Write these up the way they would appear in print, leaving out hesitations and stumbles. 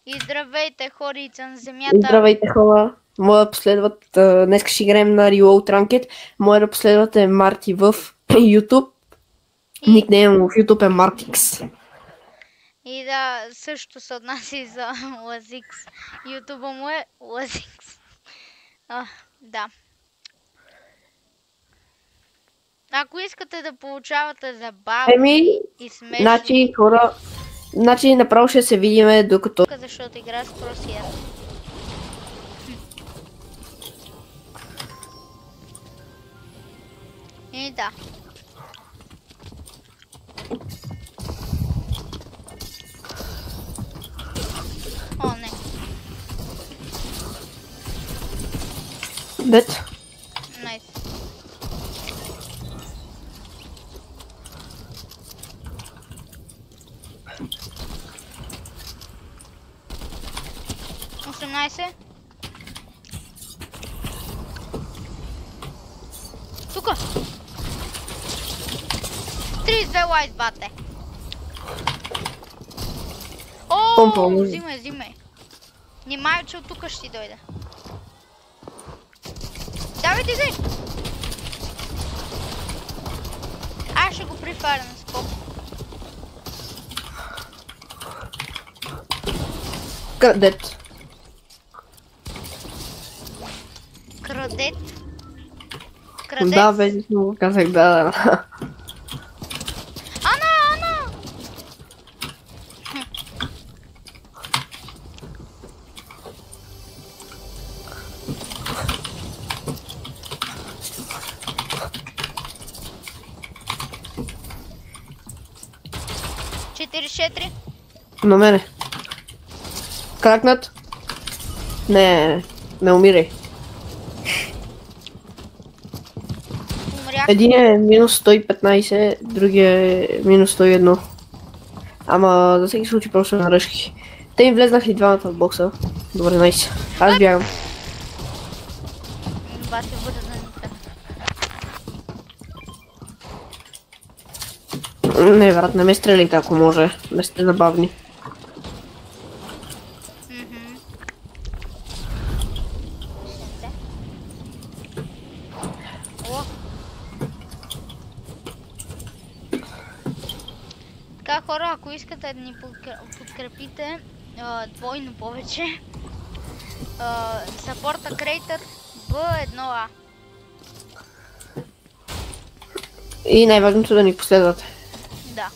И здравейте, хорица на земята. И здравейте хора. Моя да последват, днес ще играем на Reload Ranked. Моя да последвате Марти в YouTube. Никнейм в YouTube е Martix. И да, също се отнася и за Лазикс. Ютуба му е Лазикс. Да. Ако искате да получавате забавни и смешни... Значи направо ще се видиме докато... Защото игра с Crosshair. И да. О, не. Дет. Найс. Тука! 32 лайт, бате! О, взимай! Внимай, че от тука ще ти дойде. Давай, дигай! Аз ще го прифаря на скоп. Крадет. Крадет? Да, вече много казах, да. Ана! Четири. На мене. Кракнат. Не умирай. Един е минус 115, другия е минус 101. Ама за всеки случай просто на ръжки. Те им влезнах и двамата в бокса. Добре, найс. Аз бягам. Не, брат, не ме стреляйте, ако може. Не сте забавни. Така, хора, ако искате да ни подкрепите двойно повече, Supporta Creator B1A. И най-важното да ни последвате. Да.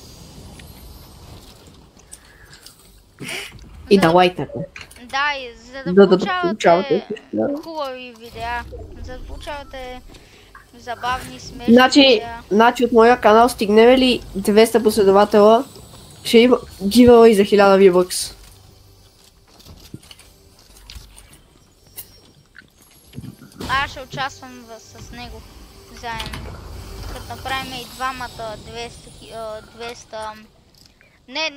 И да лайкате. Да, и за да получавате хубави видеа, за да получавате забавни, смешни видеа. Значи от моя канал стигнем ли 200 последователя, ще има giveaway за 1000 V-Bucks. Аз ще участвам с него заедно. Като направим и двамата 200... Не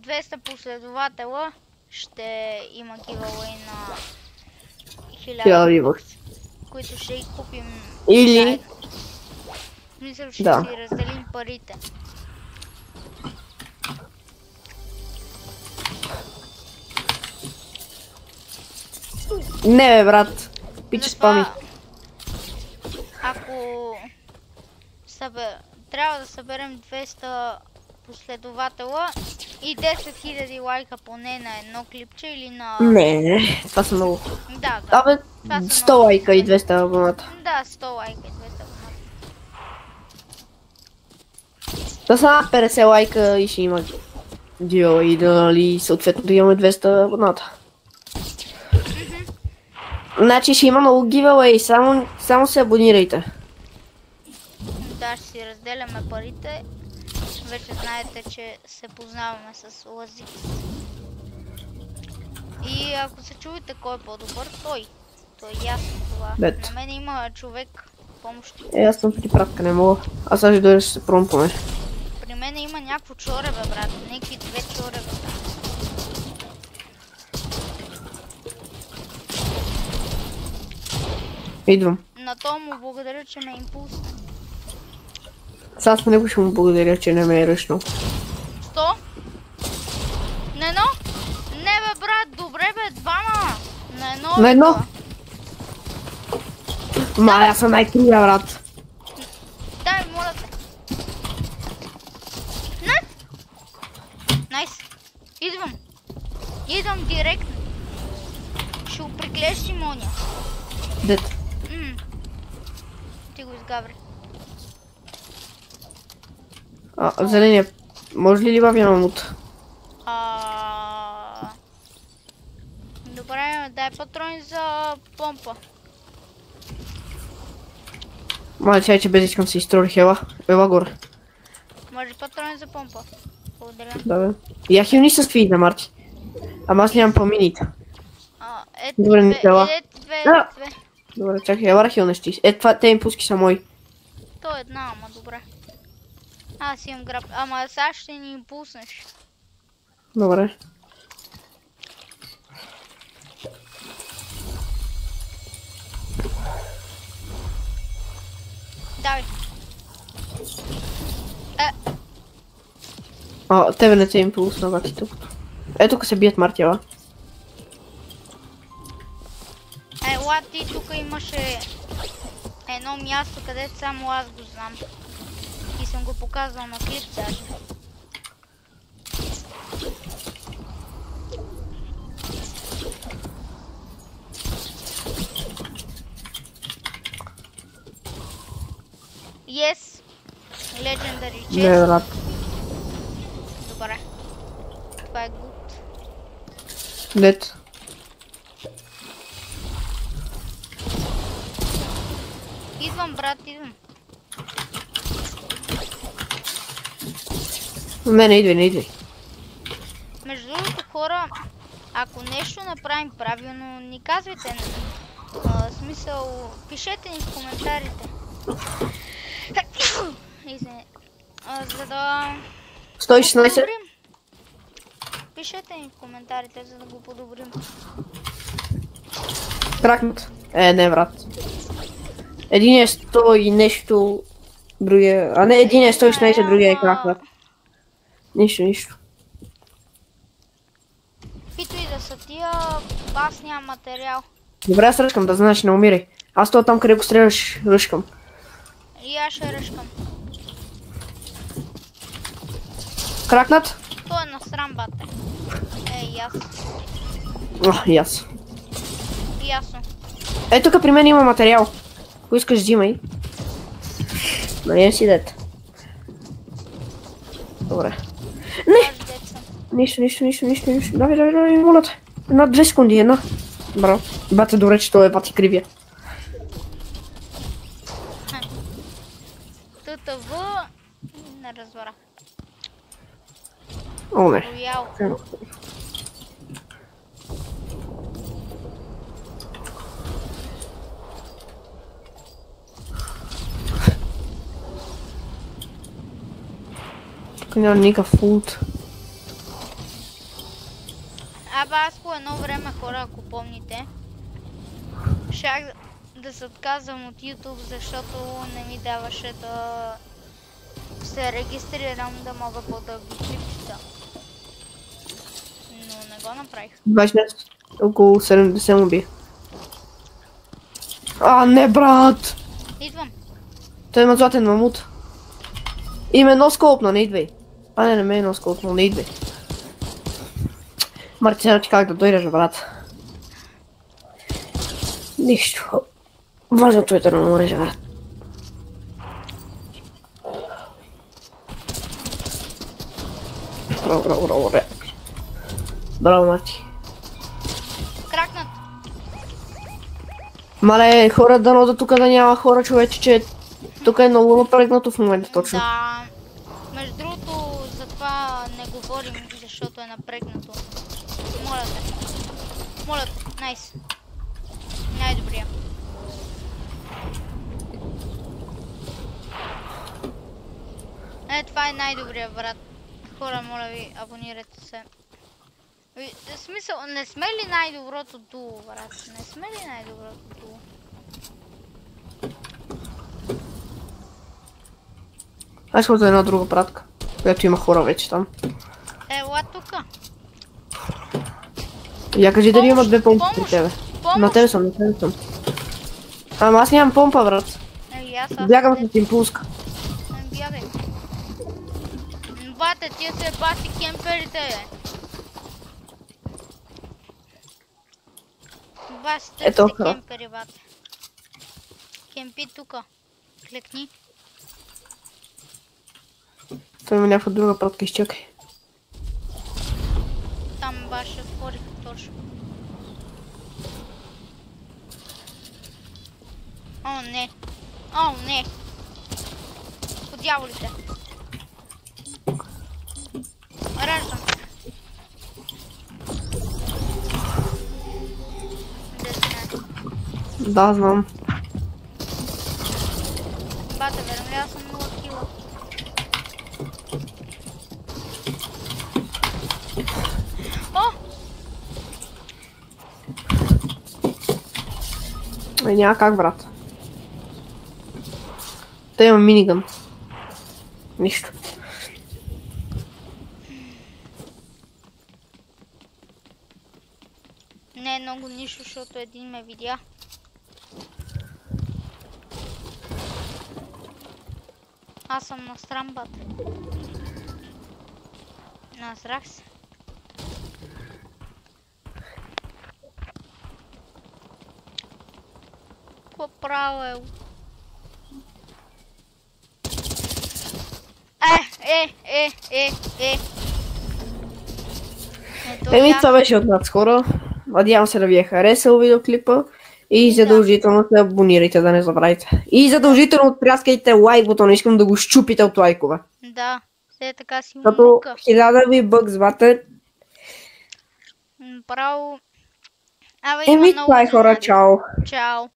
200 последователя, ще има giveaway на 1000 V-Bucks, които ще ги купим заедно. Мисля, че ще си разделим парите. Не бе, брат. Пича спами. Ако трябва да съберем 200 последователя и 10 000 лайка поне на едно клипче или на... Не, това са много. Да. Абе, 100 лайка и 200 абоната. Да, 100 лайка и 200 абоната. Да са 50 лайка и ще има giveaway, дали съответно да имаме 200 абоната. Значи ще има много giveaway, само се абонирайте. Да, ще си разделяме парите. Вече знаете, че се познаваме с Лазикс. И ако се чуете кой е по-добър, той. То е ясно това. На мен има човек помощи. Аз съм припратка, не мога. Аз ще дойда ще се пробвам по мен. При мен има някакво чоре, бе, брат. Някакви 2 чоре, бе, брат. Идвам. На то му благодаря, че ме импулсна. Аз на него ще му благодаря, че не ме е ръчнал. 100? Не, бе, брат, добре бе, двама. На едно. На едно? бе. Ма, аз съм най-крия, брат. Дай, моля те. Найс. Найс. Идвам. Идвам директно. Ще го приклещи моня. Дет. Ти го изгаври. Зеления. Може ли бавя мамут? Добре, дай патрони за помпа. Мале, чай, че без искам се изтролих, ела горе. Може патрони за помпа. Благодаря. Да, бе. Я хилни с твои на Марти. Ама аз нямам по-мините. Ето Добре, не тела. две. Добре, чакай, ела хилнеш ти. Това, те импуски са мои. То е една, ама добре. Аз имам граб. Ама сега ще ни импулснеш. Добре. Давай. Тебе не те импулсна, бати тук. Ето тук се бият Марти, ела. Ела, ти тук имаше едно място, където само аз го знам. И съм го показал на клип даже. Yes. Legendary chest. Не, брат. Добре. Това е good. Дет. Идвам, брат, идвам. Не идвай. Между другото, хора, ако нещо направим правилно, ни казвайте. Смисъл, пишете ни в коментарите. Извиня. За да... 116. Пишете ни в коментарите, за да го подобрим. Кракнат. Не, брат. Един е 100 и нещо. Другия... един е 116, другия е кракнат. Нищо. Пито и да са тия, аз нямам материал. Добре, аз ръшкам, да знаеш, не умирай. Аз това там, къде го стреляш, ръшкам. И аз ще ръшкам. Кракнат? Той е насрам, бате. И аз. Ясно. Ясно. Тук при мен има материал. Ако искаш, взимай. Не си дет. Добре. Нищо. Давай, моля те. 2 секунди, една. Браво. Бате, добре, че той е бати кривия. ТТВ... Не разбрах. Не. Роял. Тук няма никакъв фулт. Аз по едно време, хора, ако помните, щях да се отказвам от YouTube, защото не ми даваше да се регистрирам, да мога по-дълги клипчета. Но не го направих. 20, около 70 му би. Не, брат! Идвам. Той има златен мамут. Има едно сколпно, не идвай. Не ме е едно сколпно, не идвай. Марти, сега ти как да дойдеш, брат. Нищо. Важното е да не умреш, брат. Браво. Браво, Марти. Кракнат. Мале, хора, дано да тук да няма хора, човече, че тук е много напрегнато в момента точно. Да. Между другото, за това не говорим, защото е напрегнато. Моля те, найс. Най-добрия. Това е най-добрия, брат. Хора, моля ви, абонирайте се. В смисъл, не сме ли най-доброто дуо, брат? Не сме ли най-доброто дуо? Аз ходя една друга пратка, която има хора вече там. Ела тука. Я кажи дали има Помощ, две помпи при помощ, тебе. помощ. На тебе съм. Ама аз нямам помпа, брат. Аз Бягам не с импулска. бягай. Бате, тия се баси кемперите, бе. Басите Ето, се хора. кемпери, бате. Кемпи тука. Клекни. Той има някаква друга пратка, изчакай. Там баш ще отворих точно. О, не. О, не. По дяволите. Раждам. Де сме? Да, знам. Бате, верно ли аз съм 0 кила? О! Няма как, брат. Той има минигън. Нищо. Не е много нищо, защото един ме видя. Аз съм настран, бате. Насрах се. Какво правил? Еми, това беше от нас хора. Надявам се да ви е харесал видеоклипа. И Да. задължително се абонирайте, да не забравяйте. И задължително отпряскайте лайк бутона, искам да го щупите от лайкове. Да, все така си Като умука. 1000 ви бъкс, бате. Право. Абе, има Еми, много това е хора, изненади. чао. Чао.